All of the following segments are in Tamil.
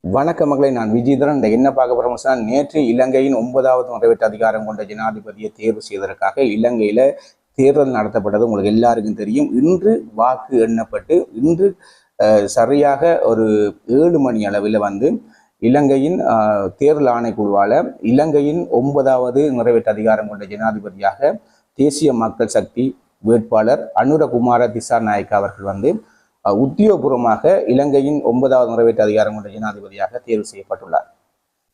வணக்க மக்களை, நான் விஜயதரன். என்ன பார்க்க போறோம்னா, நேற்று இலங்கையின் 9வது நிறைவேற்று அதிகாரம் கொண்ட ஜனாதிபதியை தேர்வு செய்வதற்காக இலங்கையில தேர்தல் நடத்தப்பட்டது உங்களுக்கு எல்லாருக்கும் தெரியும். இன்று வாக்கு எண்ணப்பட்டு இன்று சரியாக ஒரு 7 மணி அளவில் இலங்கையின் தேர்தல் ஆணைக்குழுவால இலங்கையின் 9வது நிறைவேற்று அதிகாரம் கொண்ட ஜனாதிபதியாக தேசிய மக்கள் சக்தி வேட்பாளர் அனுரகுமார திசாநாயக்க அவர்கள் உத்தியோகபூர்வமாக இலங்கையின் 9வது நிறைவேற்று அதிகாரம் கொண்ட ஜனாதிபதியாக தேர்வு செய்யப்பட்டுள்ளார்.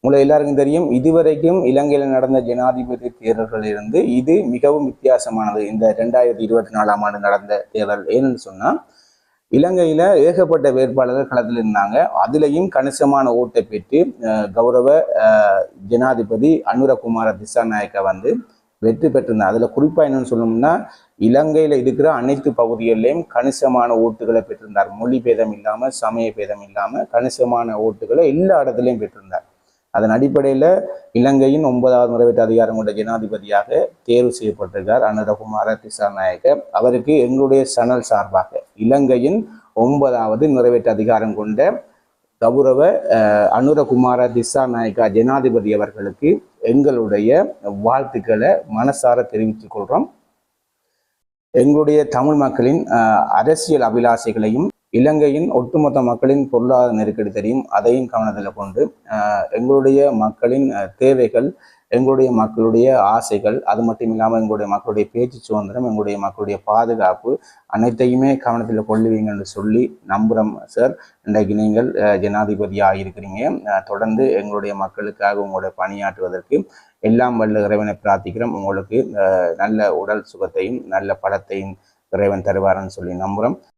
உங்களுக்கு எல்லாருக்கும் தெரியும், இதுவரைக்கும் இலங்கையில் நடந்த ஜனாதிபதி தேர்தல்களிலிருந்து இது மிகவும் வித்தியாசமானது. இந்த 2024ஆம் ஆண்டு நடந்த தேர்தல் ஏன்னு சொன்னா, இலங்கையில ஏகப்பட்ட வேட்பாளர்கள் களத்தில் இருந்தாங்க. அதுலேயும் கணிசமான ஓட்டை பெற்று கௌரவ ஜனாதிபதி அனுரகுமார திசாநாயக்க வெற்றி பெற்றிருந்தார். அதுல குறிப்பா என்னன்னு சொல்லணும்னா, இலங்கையில இருக்கிற அனைத்து பகுதிகளிலையும் கணிசமான ஓட்டுகளை பெற்றிருந்தார். மொழி பேதம் இல்லாம, சமய பேதம் இல்லாம கணிசமான ஓட்டுகளை எல்லா இடத்துலையும் பெற்றிருந்தார். அதன் அடிப்படையில இலங்கையின் 9வது நிறைவேற்று அதிகாரம் கொண்ட ஜனாதிபதியாக தேர்வு செய்யப்பட்டிருக்கார் அனுரகுமார திசாநாயக்க. அவருக்கு எங்களுடைய சனல் சார்பாக இலங்கையின் 9வது நிறைவேற்று அதிகாரம் கொண்ட கௌரவ அனுரகுமார திசாநாயக்கா ஜனாதிபதி அவர்களுக்கு எங்களுடைய வாழ்த்துக்களை மனசார தெரிவித்துக் கொள்றோம். எங்களுடைய தமிழ் மக்களின் அரசியல் அபிலாஷைகளையும் இலங்கையின் ஒட்டுமொத்த மக்களின் பொருளாதார நெருக்கடி தெரியும், அதையும் கவனத்தில் கொண்டு எங்களுடைய மக்களின் தேவைகள், எங்களுடைய மக்களுடைய ஆசைகள், அது மட்டும் இல்லாமல் எங்களுடைய மக்களுடைய பேச்சு சுதந்திரம், எங்களுடைய மக்களுடைய பாதுகாப்பு அனைத்தையுமே கவனத்தில் கொள்ளுவீங்க என்று சொல்லி நம்புகிறோம் சார். இன்றைக்கு நீங்கள் ஜனாதிபதியாக இருக்கிறீங்க. தொடர்ந்து எங்களுடைய மக்களுக்காக உங்களுடைய பணியாற்றுவதற்கு எல்லாம் வல்ல இறைவனை பிரார்த்திக்கிறோம். உங்களுக்கு நல்ல உடல் சுகத்தையும் நல்ல பலத்தையும் இறைவன் தருவார்னு சொல்லி நம்புகிறோம்.